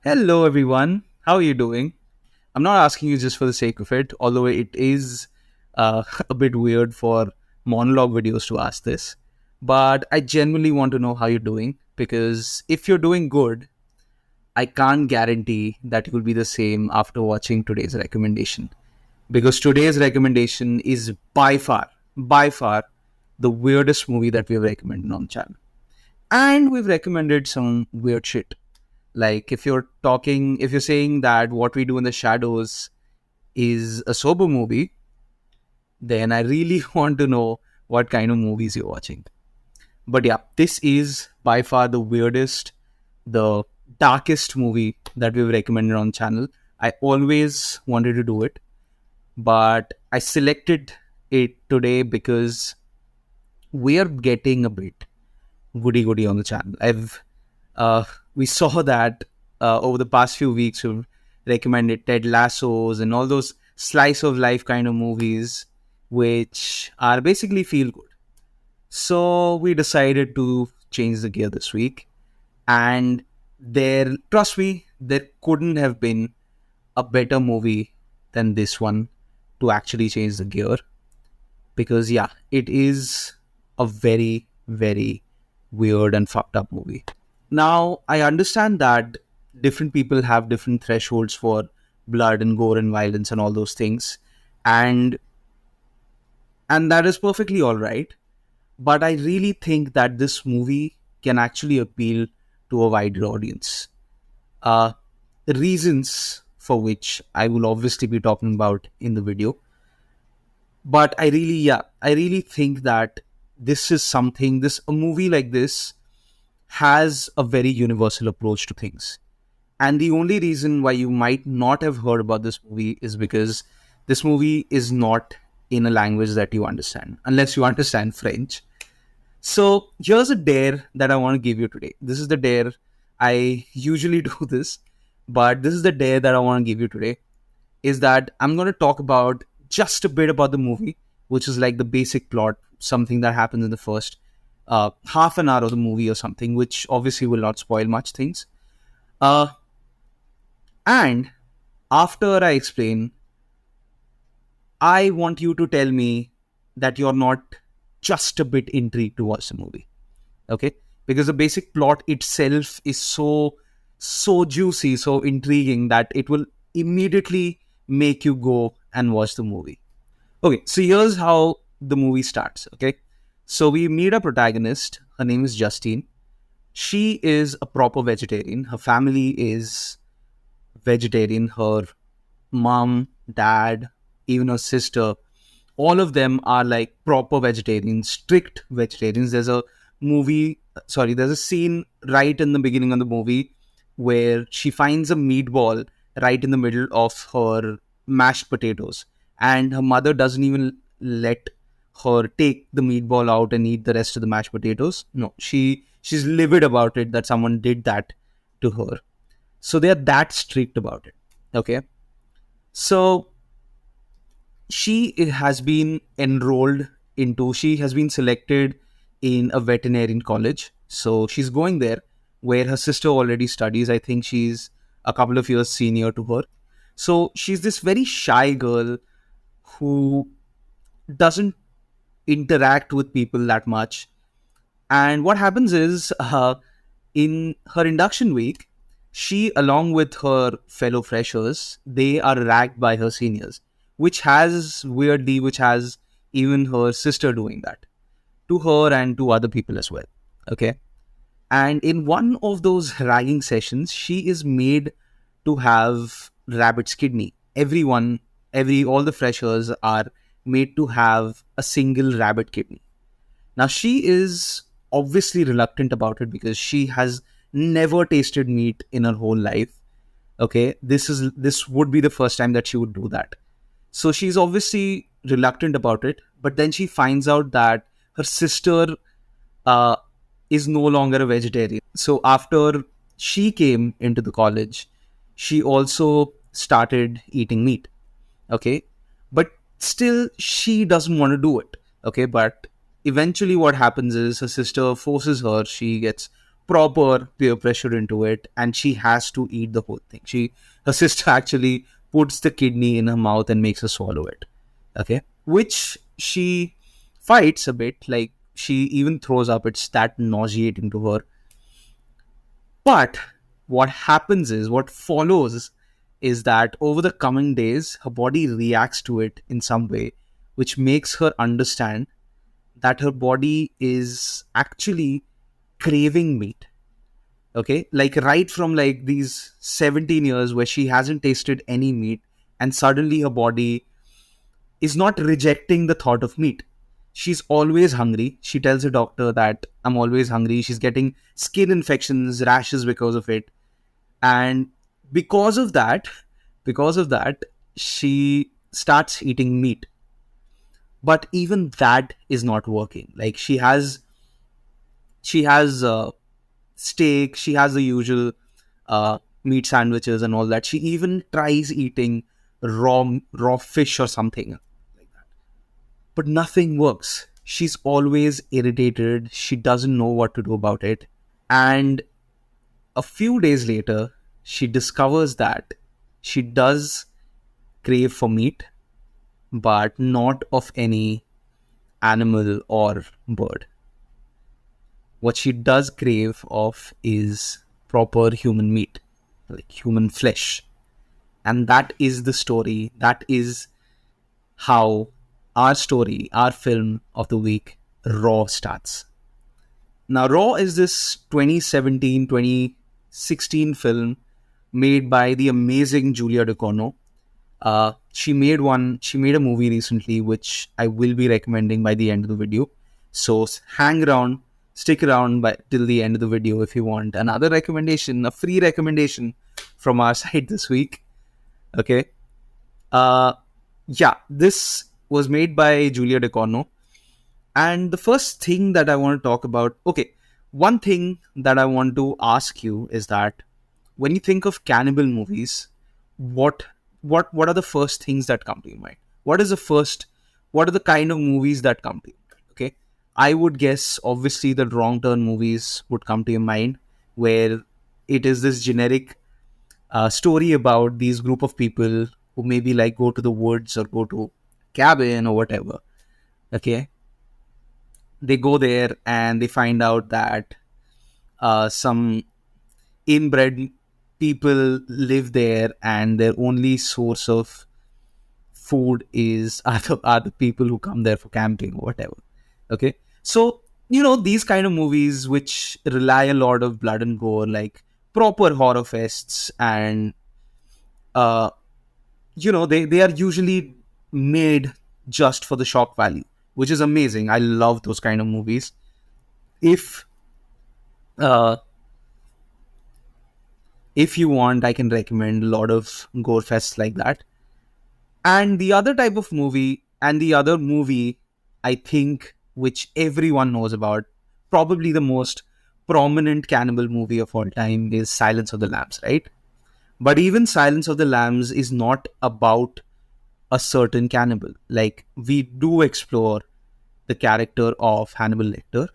Hello, everyone. How are you doing? I'm not asking you just for the sake of it, although it is a bit weird for monologue videos to ask this. But I genuinely want to know how you're doing because if you're doing good, I can't guarantee that you'll be the same after watching today's recommendation. Because today's recommendation is by far, the weirdest movie that we've recommended on the channel. And we've recommended some weird shit. Like if you're saying that What We Do in the Shadows is a sober movie, then I really want to know what kind of movies you're watching. But yeah, this is by far the weirdest, the darkest movie that we've recommended on channel. I always wanted to do it, but I selected it today because we are getting a bit goody goody on the channel. Uh, we saw that over the past few weeks we've recommended Ted Lassos and all those slice of life kind of movies, which are basically feel good. So we decided to change the gear this week, and trust me, there couldn't have been a better movie than this one to actually change the gear because yeah, it is a very very weird and fucked up movie. Now, I understand that different people have different thresholds for blood and gore and violence and all those things. And that is perfectly all right. But I really think that this movie can actually appeal to a wider audience. Uh, the reasons for which I will obviously be talking about in the video. But I really think that this is something, a movie like this has a very universal approach to things. And the only reason why you might not have heard about this movie is because this movie is not in a language that you understand, unless you understand French. So here's a dare that I want to give you today. This is the dare. I usually do this, but this is the dare that I want to give you today. Is that I'm going to talk about just a bit about the movie, which is like the basic plot, something that happens in the first half an hour of the movie or something, which obviously will not spoil much things. Uh, and after I explain, I want you to tell me that you're not just a bit intrigued to watch the movie. Okay? Because the basic plot itself is so juicy, so intriguing that it will immediately make you go and watch the movie. Okay, so here's how the movie starts. Okay. So we meet a protagonist. Her name is Justine. She is a proper vegetarian. Her family is vegetarian. Her mom, dad, even her sister, all of them are like proper vegetarians, strict vegetarians. There's a scene right in the beginning of the movie where she finds a meatball right in the middle of her mashed potatoes, and her mother doesn't even let her take the meatball out and eat the rest of the mashed potatoes. No, she's livid about it that someone did that to her. So they're that strict about it. Okay. So she has been selected in a veterinarian college. So she's going there where her sister already studies. I think she's a couple of years senior to her. So she's this very shy girl who doesn't interact with people that much. And what happens is, in her induction week, she, along with her fellow freshers, they are ragged by her seniors, which has even her sister doing that to her and to other people as well. Okay. And in one of those ragging sessions, she is made to have rabbit's kidney. All the freshers are made to have a single rabbit kidney. Now, she is obviously reluctant about it because she has never tasted meat in her whole life. Okay, this would be the first time that she would do that. So she's obviously reluctant about it, but then she finds out that her sister uh, is no longer a vegetarian. So after she came into the college, she also started eating meat. Okay, but still she doesn't want to do it. Okay, but eventually what happens is her sister forces her. She gets proper peer pressure into it, and she has to eat the whole thing. Her sister actually puts the kidney in her mouth and makes her swallow it. Okay, which she fights a bit, like she even throws up. It's that nauseating to her. But what follows is that over the coming days, her body reacts to it in some way, which makes her understand that her body is actually craving meat. Okay, like right from like these 17 years where she hasn't tasted any meat, and suddenly her body is not rejecting the thought of meat. She's always hungry. She tells the doctor that I'm always hungry. She's getting skin infections, rashes because of it. And because of that, because of that, she starts eating meat. But even that is not working. Like she has steak, she has the usual meat sandwiches and all that. She even tries eating raw fish or something, but nothing works. She's always irritated. She doesn't know what to do about it. And a few days later, she discovers that she does crave for meat, but not of any animal or bird. What she does crave of is proper human meat, like human flesh. And that is the story. That is how our story, our film of the week, Raw, starts. Now, Raw is this 2017, 2016 film made by the amazing Julia Ducournau. She made a movie recently, which I will be recommending by the end of the video. So hang around, stick around till the end of the video if you want another recommendation, a free recommendation from our side this week. Okay. Uh, yeah, this was made by Julia Ducournau. And the first thing that I want to talk about, okay, one thing that I want to ask you is that when you think of cannibal movies, what what are the first things that come to your mind? What are the kind of movies that come to you? Okay. I would guess obviously the Wrong Turn movies would come to your mind, where it is this generic story about these group of people who maybe like go to the woods or go to cabin or whatever. Okay, they go there and they find out that some inbred people live there, and their only source of food is are the people who come there for camping or whatever. Okay, so these kind of movies which rely a lot of blood and gore, like proper horror fests, and uh, they are usually made just for the shock value, which is amazing. I love those kind of movies. If uh, if you want, I can recommend a lot of gore fests like that. And the other type of movie, and the other movie, I think, which everyone knows about, probably the most prominent cannibal movie of all time, is Silence of the Lambs, right? But even Silence of the Lambs is not about a certain cannibal. Like, we do explore the character of Hannibal Lecter,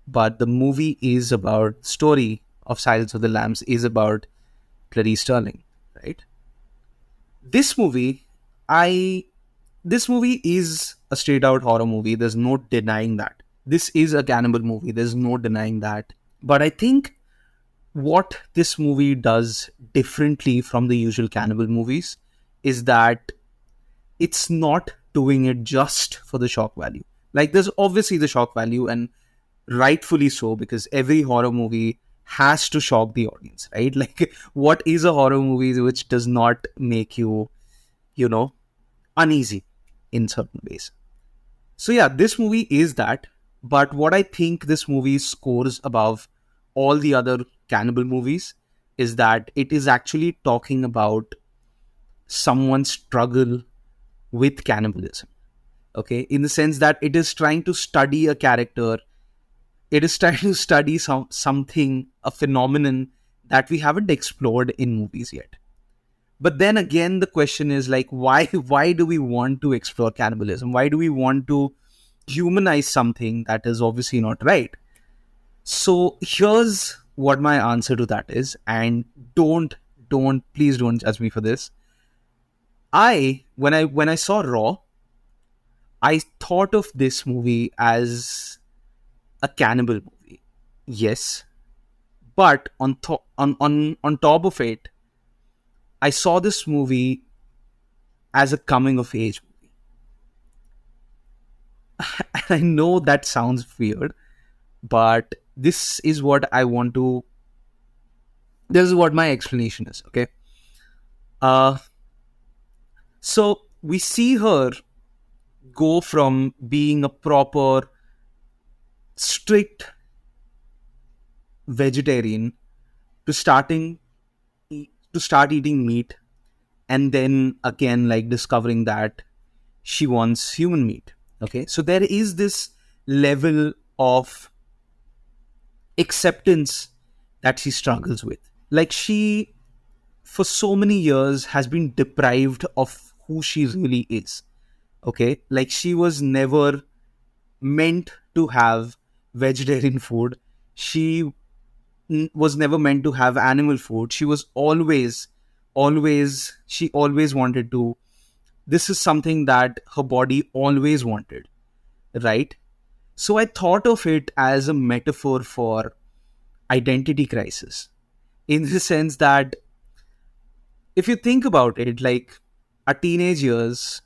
but the movie is about, story of Silence of the Lambs is about Clarice Sterling, right? This movie, I this movie is a straight out horror movie. There's no denying that. This is a cannibal movie. There's no denying that. But I think what this movie does differently from the usual cannibal movies is that it's not doing it just for the shock value. Like, there's obviously the shock value, and rightfully so, because every horror movie has to shock the audience, right? Like, what is a horror movie which does not make you, you know, uneasy in certain ways? So, yeah, this movie is that. But what I think this movie scores above all the other cannibal movies is that it is actually talking about someone's struggle with cannibalism. Okay, in the sense that it is trying to study a character, it is trying to study something, a phenomenon that we haven't explored in movies yet. But then again, the question is like, why do we want to explore cannibalism? Why do we want to humanize something that is obviously not right? So here's what my answer to that is, and please don't judge me for this. When I saw Raw, I thought of this movie as a cannibal movie. Yes, but on top of it, I saw this movie as a coming of age movie. And I know that sounds weird, but this is what my explanation is, okay? Uh so we see her go from being a proper strict vegetarian to start eating meat, and then again like discovering that she wants human meat. Okay, so there is this level of acceptance that she struggles with. Like, she for so many years has been deprived of who she really is. Okay, like she was never meant to have vegetarian food. She was never meant to have animal food. She was she always wanted to. This is something that her body always wanted, right? So I thought of it as a metaphor for identity crisis, in the sense that if you think about it, like our teenage years,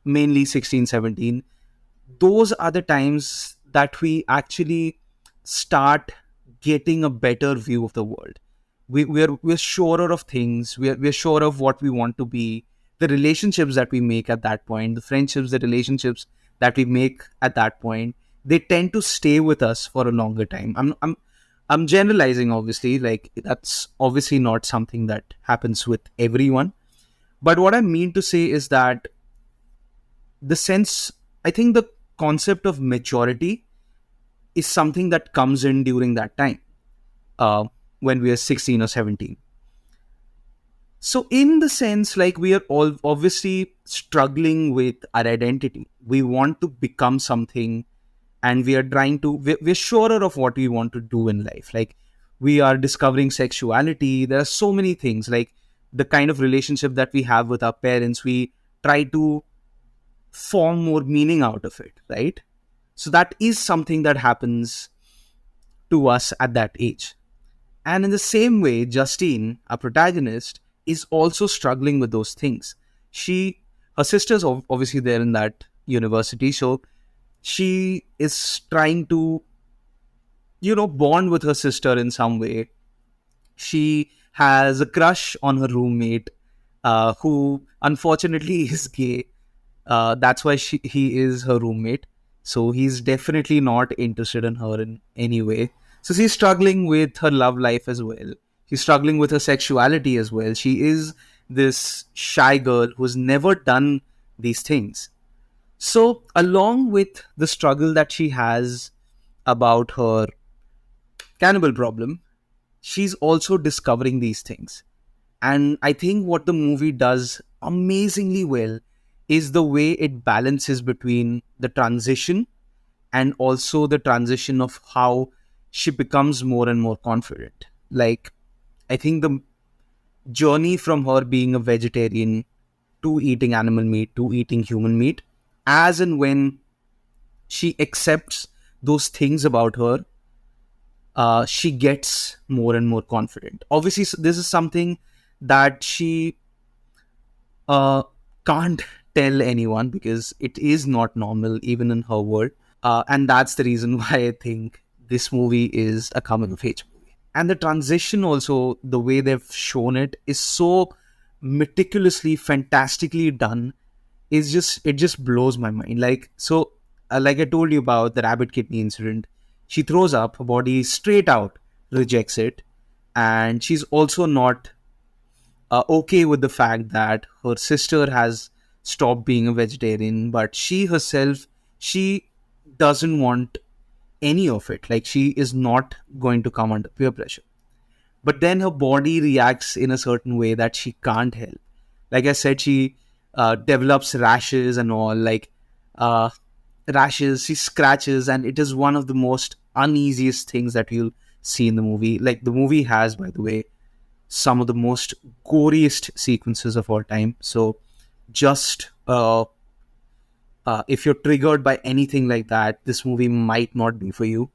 mainly 16, 17, those are the times that we actually start getting a better view of the world. We're surer of things. We're sure of what we want to be. The relationships that we make at that point, the friendships, the relationships that we make at that point, they tend to stay with us for a longer time. I'm generalizing, obviously. Like, that's obviously not something that happens with everyone. But what I mean to say is that the sense, I think the concept of maturity is something that comes in during that time, uh, when we are 16 or 17. So, in the sense, like, we are all obviously struggling with our identity. We want to become something, and we are trying to, we're surer of what we want to do in life. Like, we are discovering sexuality. There are so many things, like the kind of relationship that we have with our parents. We try to form more meaning out of it, right? So that is something that happens to us at that age. And in the same way, Justine, our protagonist, is also struggling with those things. Her sister's obviously there in that university, so she is trying to, bond with her sister in some way. She has a crush on her roommate, who unfortunately is gay. That's why he is her roommate. So he's definitely not interested in her in any way. So she's struggling with her love life as well. She's struggling with her sexuality as well. She is this shy girl who's never done these things. So, along with the struggle that she has about her cannibal problem, she's also discovering these things. And I think what the movie does amazingly well is the way it balances between the transition and also the transition of how she becomes more and more confident. Like, I think the journey from her being a vegetarian to eating animal meat to eating human meat, as and when she accepts those things about her, she gets more and more confident. Obviously, this is something that she uh, can't tell anyone because it is not normal even in her world. And that's the reason why I think this movie is a coming of age movie. And the transition, also, the way they've shown it, is so meticulously, fantastically done. It just blows my mind. Like, so, like I told you about the rabbit kidney incident, she throws up, her body straight out rejects it, and she's also not okay with the fact that her sister has stopped being a vegetarian, but she herself, she doesn't want any of it. Like, she is not going to come under peer pressure. But then her body reacts in a certain way that she can't help. Like I said, she develops rashes and all, like uh, rashes, she scratches, and it is one of the most uneasiest things that you'll see in the movie. Like, the movie has, by the way, some of the most goriest sequences of all time. So just if you're triggered by anything like that, this movie might not be for you.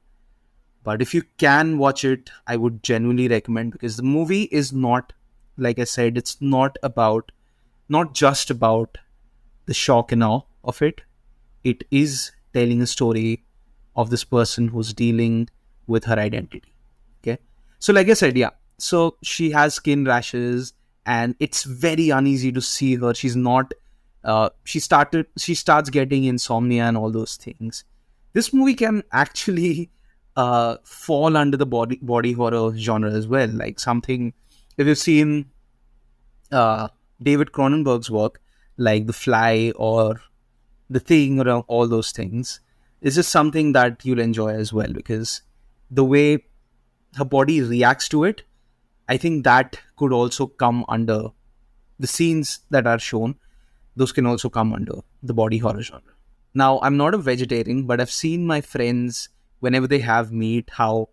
But if you can watch it, I would genuinely recommend, because the movie is not, like I said, it's not just about the shock and awe of it. It is telling a story of this person who's dealing with her identity. Okay. So, like I said, yeah. So she has skin rashes, and it's very uneasy to see her. She's not. She starts getting insomnia and all those things. This movie can actually fall under the body horror genre as well. Like, something, if you've seen uh, David Cronenberg's work, like The Fly or The Thing, or all those things, is just something that you'll enjoy as well, because the way her body reacts to it, I think that could also come under the scenes that are shown. Those can also come under the body horror genre. Now, I'm not a vegetarian, but I've seen my friends, whenever they have meat, how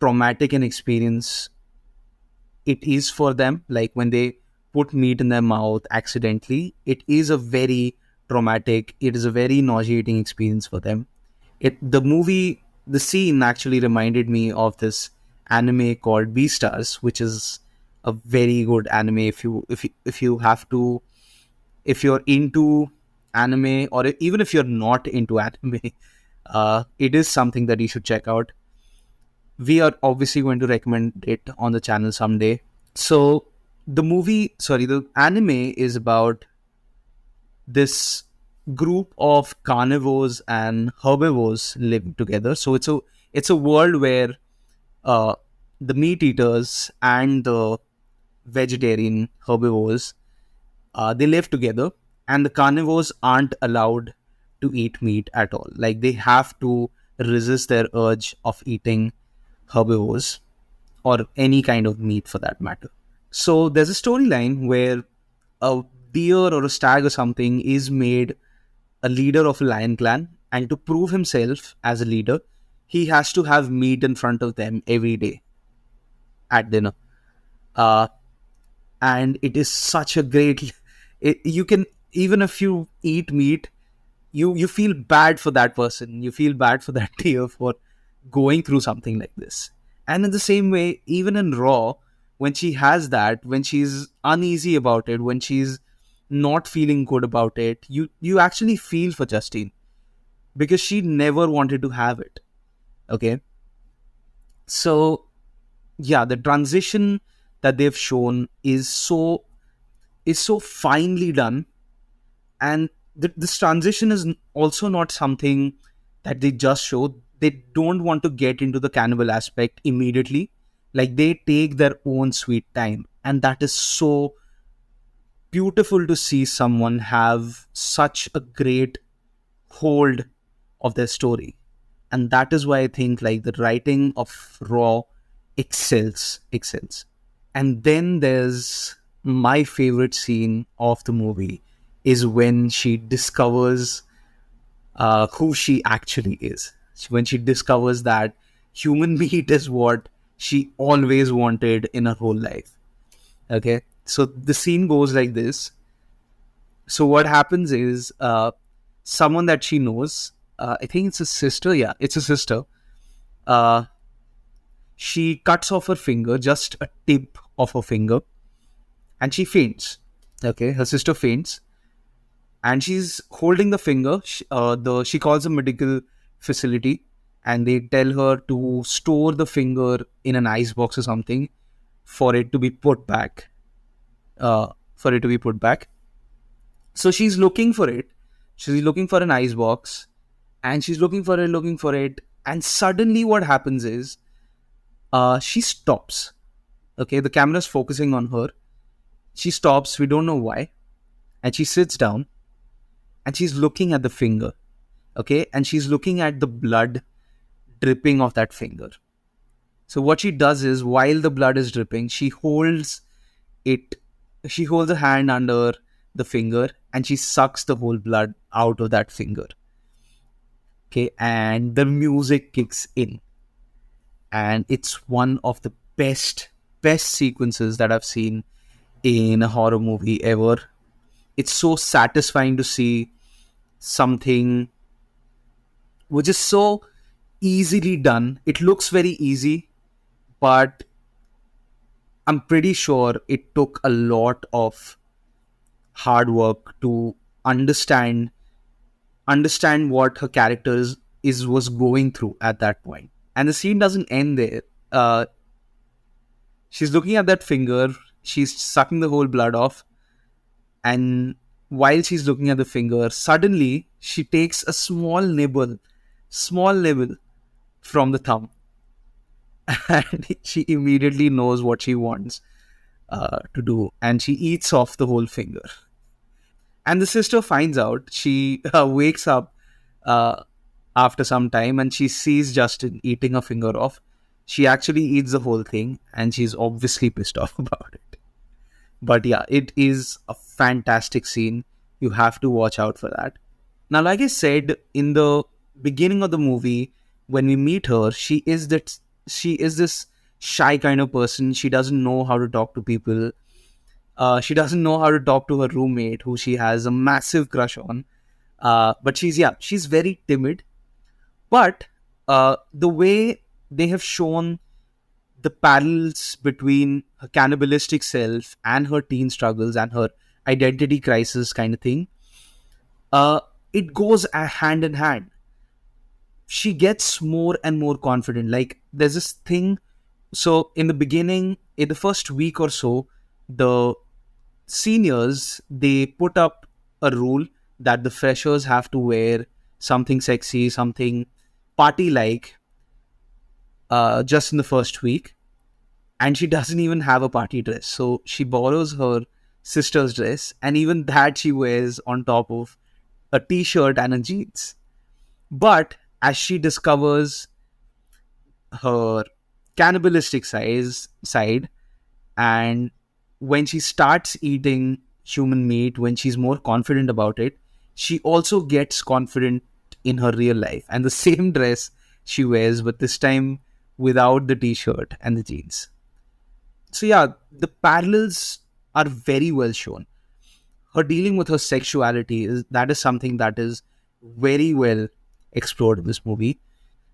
traumatic an experience it is for them. Like, when they put meat in their mouth accidentally, it is a very traumatic, it is a very nauseating experience for them. The scene actually reminded me of this anime called Beastars, which is a very good anime. If you have to, if you're into anime, or even if you're not into anime, it is something that you should check out. We are obviously going to recommend it on the channel someday. So the anime is about this group of carnivores and herbivores living together. So it's a world where uh, the meat eaters and the vegetarian herbivores, they live together, and the carnivores aren't allowed to eat meat at all. Like, they have to resist their urge of eating herbivores, or any kind of meat for that matter. So there's a storyline where a deer or a stag or something is made a leader of a lion clan, and to prove himself as a leader, he has to have meat in front of them every day at dinner. Uh, and it is such a great. You can, even if you eat meat, you feel bad for that person. You feel bad for that deer for going through something like this. And in the same way, even in Raw, when she has that, when she's uneasy about it, when she's not feeling good about it, you actually feel for Justine, because she never wanted to have it. Okay. So yeah, the transition that they've shown is so finely done. And this transition is also not something that they just show. They don't want to get into the cannibal aspect immediately. Like, they take their own sweet time, and that is so beautiful to see someone have such a great hold of their story. And that is why I think, like, the writing of Raw excels. And then there's my favorite scene of the movie, is when she discovers who she actually is. When she discovers that human meat is what she always wanted in her whole life. Okay. So the scene goes like this. So what happens is, someone that she knows, I think it's a sister. Yeah, it's a sister. Uh, she cuts off her finger, just a tip of her finger, and she faints. Okay, her sister faints, and she's holding the finger. She calls a medical facility, and they tell her to store the finger in an ice box or something for it to be put back. For it to be put back. So she's looking for it. She's looking for an ice box, and she's looking for it, and suddenly what happens is, she stops. Okay, the camera's focusing on her. She stops. We don't know why, and she sits down, and she's looking at the finger. Okay, and she's looking at the blood dripping off that finger. So what she does is, while the blood is dripping, it she holds a hand under the finger, and she sucks the whole blood out of that finger. Okay, and the music kicks in. and it's one of the best sequences that I've seen in a horror movie ever. It's so satisfying to see something which is so easily done. It looks very easy, but I'm pretty sure it took a lot of hard work to understand understand what her character is was going through at that point. And the scene doesn't end there. Uh, she's looking at that finger. She's sucking the whole blood off, and while she's looking at the finger, suddenly she takes a small nibble from the thumb, and she immediately knows what she wants to do, and she eats off the whole finger. And the sister finds out. She wakes up uh, after some time, and she sees Justin eating a finger off. She actually eats the whole thing, and she's obviously pissed off about it. But yeah, it is a fantastic scene. You have to watch out for that. Now, like I said in the beginning of the movie, when we meet her, she is this shy kind of person. She doesn't know how to talk to people. She doesn't know how to talk to her roommate, who she has a massive crush on. But she's very timid. But the way they have shown the parallels between her cannibalistic self and her teen struggles and her identity crisis kind of thing, uh, it goes hand in hand. She gets more and more confident. Like there's this thing. So in the beginning, in the first week or so, the seniors they put up a rule that the freshers have to wear something sexy, something party like, just in the first week. And she doesn't even have a party dress, so she borrows her sister's dress, and even that she wears on top of a t-shirt and a jeans. But as she discovers her cannibalistic side, and when she starts eating human meat, when she's more confident about it, she also gets confident in her real life, and the same dress she wears, but this time without the t-shirt and the jeans. So yeah, the parallels are very well shown. Her dealing with her sexuality is something that is very well explored in this movie.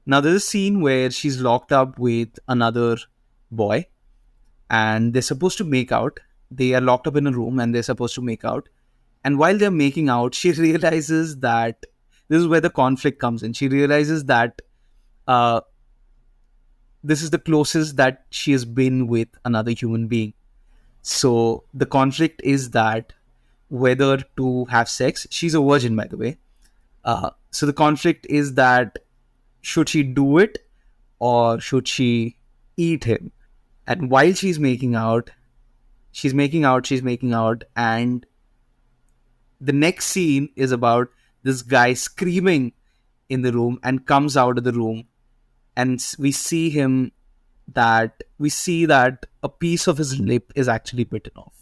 Now there's a scene where she's locked up with another boy, and they're supposed to make out. They are locked up in a room and they're supposed to make out. And while they're making out, she realizes that this is where the conflict comes in. She realizes that uh, this is the closest that she has been with another human being. So the conflict is that whether to have sex. She's a virgin, by the way. So the conflict is that should she do it or should she eat him? And while she's making out, and the next scene is about this guy screaming in the room and comes out of the room, and we see that a piece of his lip is actually bitten off.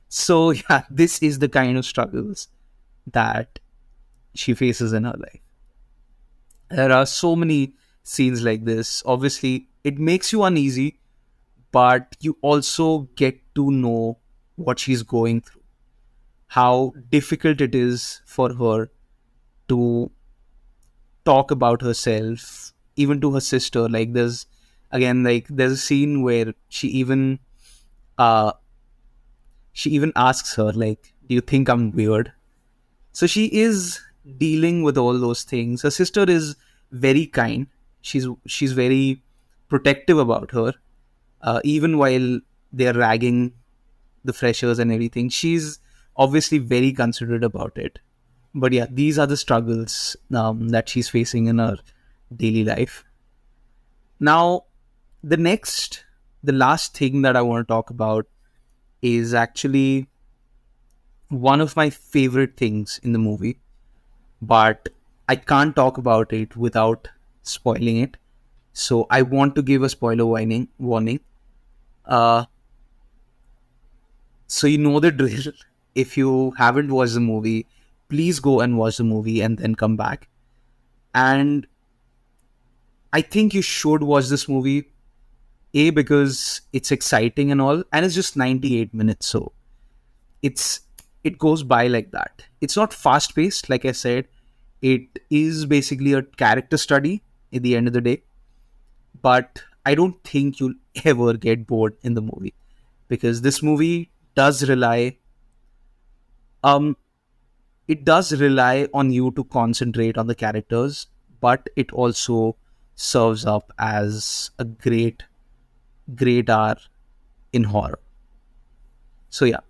So yeah, this is the kind of struggles that she faces in her life. There are so many scenes like this. Obviously, it makes you uneasy, but you also get to know what she's going through, how difficult it is for her to talk about herself, even to her sister. Like there's a scene where uh she even asks her, like, do you think I'm weird? So she is dealing with all those things. Her sister is very kind. She's very protective about her, even while they're ragging the freshers and everything. She's obviously very considerate about it. But yeah, these are the struggles that she's facing in her daily life. Now, the last thing that I want to talk about is actually one of my favorite things in the movie, but I can't talk about it without spoiling it. So I want to give a spoiler warning. Uh, so you know the drill. If you haven't watched the movie, please go and watch the movie and then come back. And I think you should watch this movie. A, because it's exciting and all, and it's just 98 minutes, so it's it goes by like that. It's not fast paced, like I said. It is basically a character study at the end of the day, but I don't think you'll ever get bored in the movie, because this movie does rely um it does rely on you to concentrate on the characters, but it also serves up as a great hour in horror. So yeah,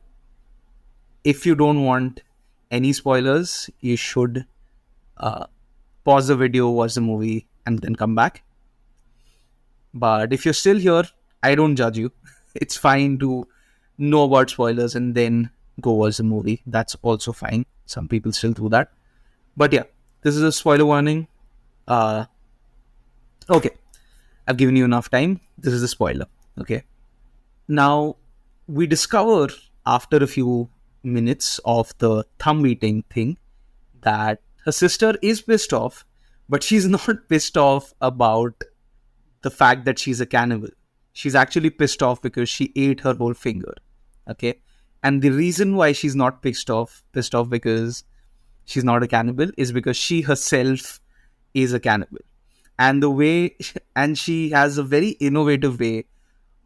if you don't want any spoilers, you should uh, pause the video, watch the movie, and then come back. But if you're still here, I don't judge you. It's fine to know about spoilers and then go watch the movie. That's also fine. Some people still do that. But yeah, this is a spoiler warning. Uh, okay, I've given you enough time. This is a spoiler. Okay. Now, we discover after a few minutes of the thumb eating thing that her sister is pissed off, but she's not pissed off about the fact that she's a cannibal. She's actually pissed off because she ate her whole finger. Okay. And the reason why she's not pissed off because she's not a cannibal, is because she herself is a cannibal. And the way, and she has a very innovative way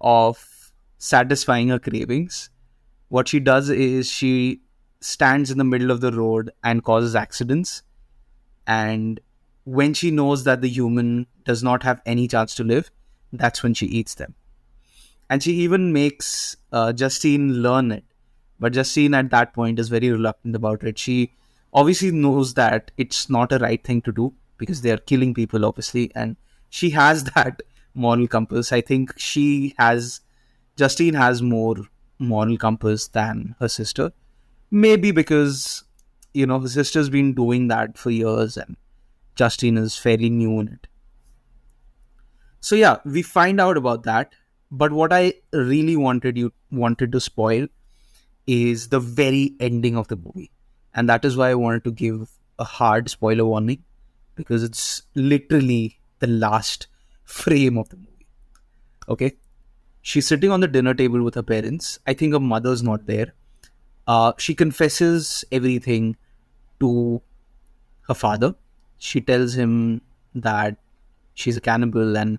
of satisfying her cravings. What she does is she stands in the middle of the road and causes accidents. And when she knows that the human does not have any chance to live, that's when she eats them. And she even makes Justine learn it. But Justine at that point is very reluctant about it. She obviously knows that it's not a right thing to do because they are killing people, obviously. And she has that moral compass. I think Justine has more moral compass than her sister. Maybe because, her sister's been doing that for years and Justine is fairly new in it. So yeah, we find out about that. But what I really wanted to spoil is the very ending of the movie. And that is why I wanted to give a hard spoiler warning, because it's literally the last frame of the movie. Okay. She's sitting on the dinner table with her parents. I think her mother's not there. She confesses everything to her father. She tells him that she's a cannibal and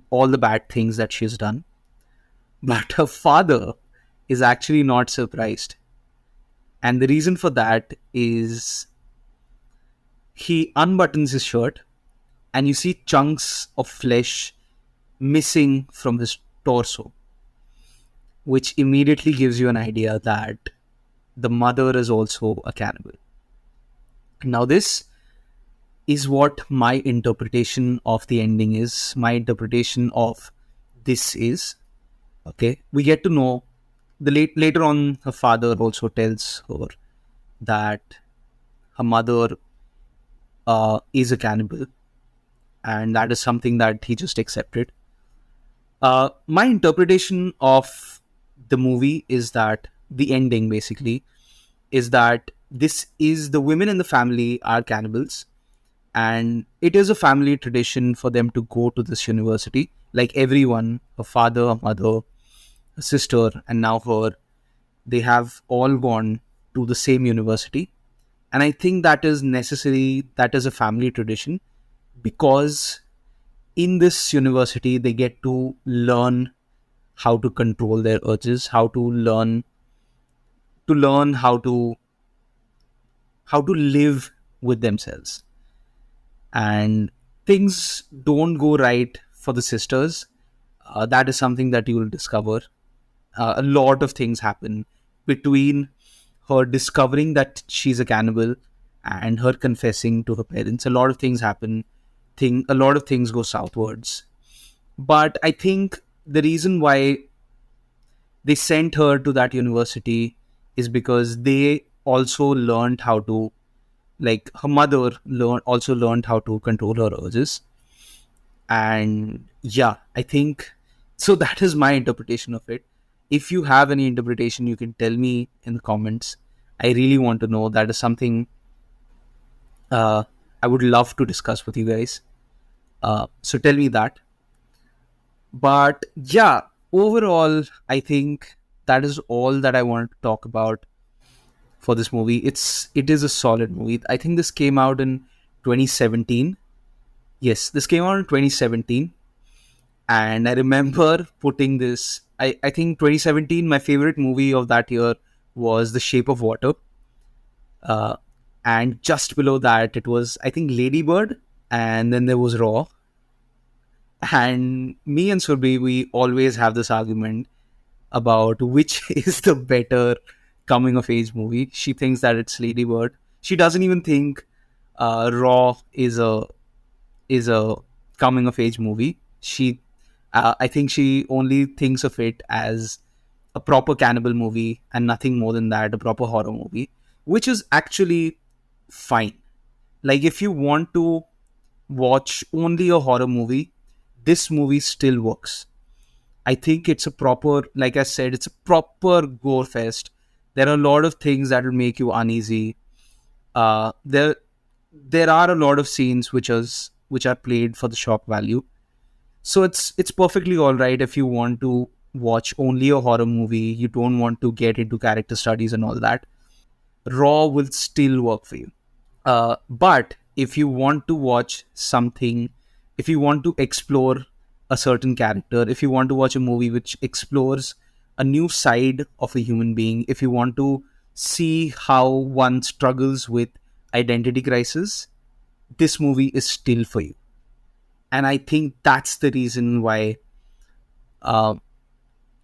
all the bad things that she's done. But her father is actually not surprised. And the reason for that is he unbuttons his shirt and you see chunks of flesh missing from his torso, which immediately gives you an idea that the mother is also a cannibal. Now, this is what my interpretation of the ending is. My interpretation of this is, okay, we get to know later on her father also tells her that her mother is a cannibal, and that is something that he just accepted. My interpretation of the movie is that the ending basically is that this is the women in the family are cannibals, and it is a family tradition for them to go to this university. Like everyone, her father, her mother, her sister, and now her, they have all gone to the same university. And I think that is necessary, that is a family tradition, because in this university they get to learn how to control their urges, how to learn how to live with themselves. And things don't go right for the sisters. That is something that you will discover. A lot of things happen between her discovering that she's a cannibal and her confessing to her parents. A lot of things happen. A lot of things go southwards. But I think the reason why they sent her to that university is because they also learned how to, like her mother also learned how to control her urges. And yeah, I think so. That is my interpretation of it. If you have any interpretation, you can tell me in the comments. I really want to know. That is something I would love to discuss with you guys. So tell me that. But yeah, overall, I think that is all that I want to talk about for this movie. It is a solid movie. I think this came out in 2017. Yes, this came out in 2017, and I remember putting this. I think 2017. My favorite movie of that year was The Shape of Water, uh, and just below that it was, I think, Lady Bird, and then there was Raw. And me and Surbi, we always have this argument about which is the better coming of age movie. She thinks that it's Lady Bird. She doesn't even think Raw is a coming of age movie. I think she only thinks of it as a proper cannibal movie and nothing more than that, a proper horror movie, which is actually fine. Like, if you want to watch only a horror movie, this movie still works. I think it's a proper, like I said, it's a proper gore fest. There are a lot of things that will make you uneasy. There are a lot of scenes which are played for the shock value. So it's perfectly all right if you want to watch only a horror movie. You don't want to get into character studies and all that. Raw will still work for you. But if you want to watch something, if you want to explore a certain character, if you want to watch a movie which explores a new side of a human being, if you want to see how one struggles with identity crisis, this movie is still for you. And I think that's the reason why uh,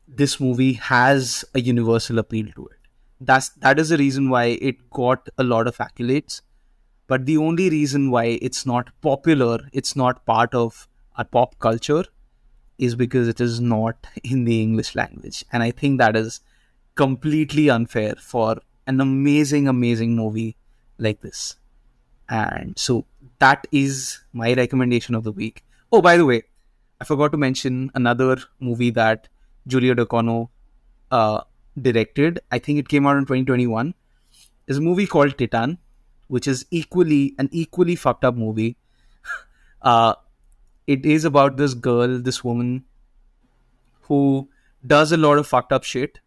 this movie has a universal appeal to it. That is the reason why it got a lot of accolades. But the only reason why it's not popular, it's not part of our pop culture, is because it is not in the English language. And I think that is completely unfair for an amazing, amazing movie like this. And so that is my recommendation of the week. Oh, by the way, I forgot to mention another movie that Julia Ducournau uh, directed. I think it came out in 2021. Is a movie called Titan, which is equally fucked up movie. Uh, it is about this girl, this woman who does a lot of fucked up shit.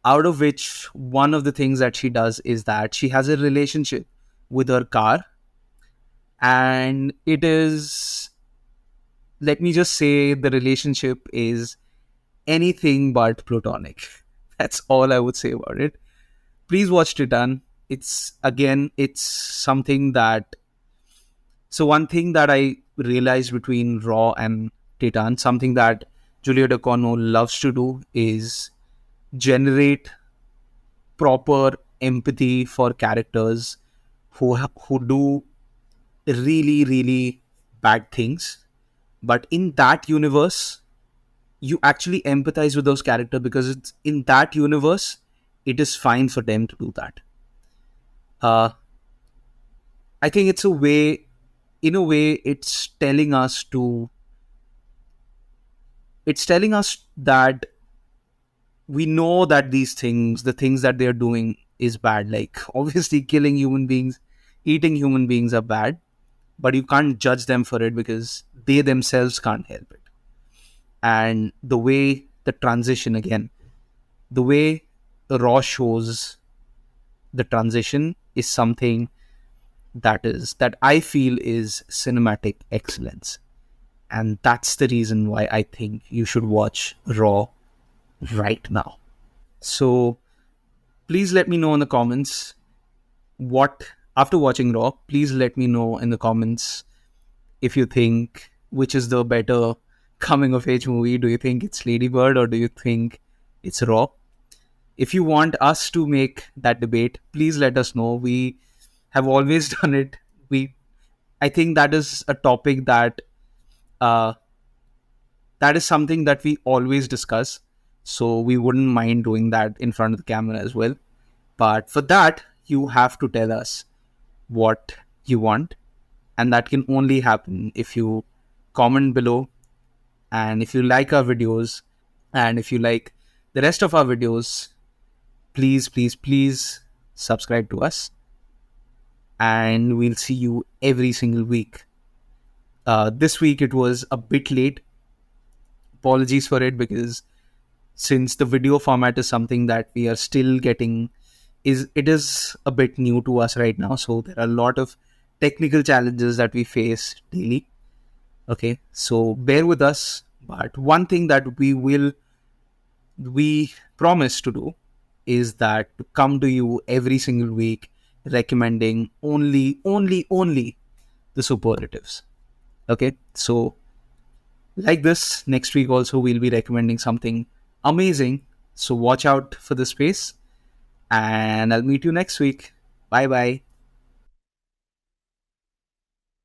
Out of which, one of the things that she does is that she has a relationship with her car, and it is, let me just say, the relationship is anything but platonic. That's all I would say about it. Please watch Titan. It's something that, so one thing that I realized between Raw and Titan, something that Julia Ducournau loves to do is generate proper empathy for characters who do really, really bad things. But in that universe, you actually empathize with those characters because it's in that universe, it is fine for them to do that. Uh, I think it's a way, in a way, it's telling us that we know that these things, the things that they're doing, is bad. Like, obviously, killing human beings, eating human beings are bad, but you can't judge them for it because they themselves can't help it. And the way the transition, again, the way the Raw shows the transition is something that I feel is cinematic excellence. And that's the reason why I think you should watch Raw right now. So please let me know in the comments what, after watching Raw, please let me know in the comments if you think which is the better coming of age movie. Do you think it's Lady Bird or do you think it's Raw? If you want us to make that debate, please let us know. We have always done it. We I think that is a topic uh, that is something that we always discuss. So we wouldn't mind doing that in front of the camera as well. But for that, you have to tell us what you want. And that can only happen if you comment below. And if you like our videos, and if you like the rest of our videos, please, please, please subscribe to us. And we'll see you every single week. This week it was a bit late. Apologies for it, because since the video format is something that we are still getting, is a bit new to us right now, so there are a lot of technical challenges that we face daily. Okay, so bear with us. But one thing that we promise to do is that to come to you every single week recommending only the superlatives. Okay, so like this, next week also we'll be recommending something amazing. So watch out for the space, and I'll meet you next week. Bye bye.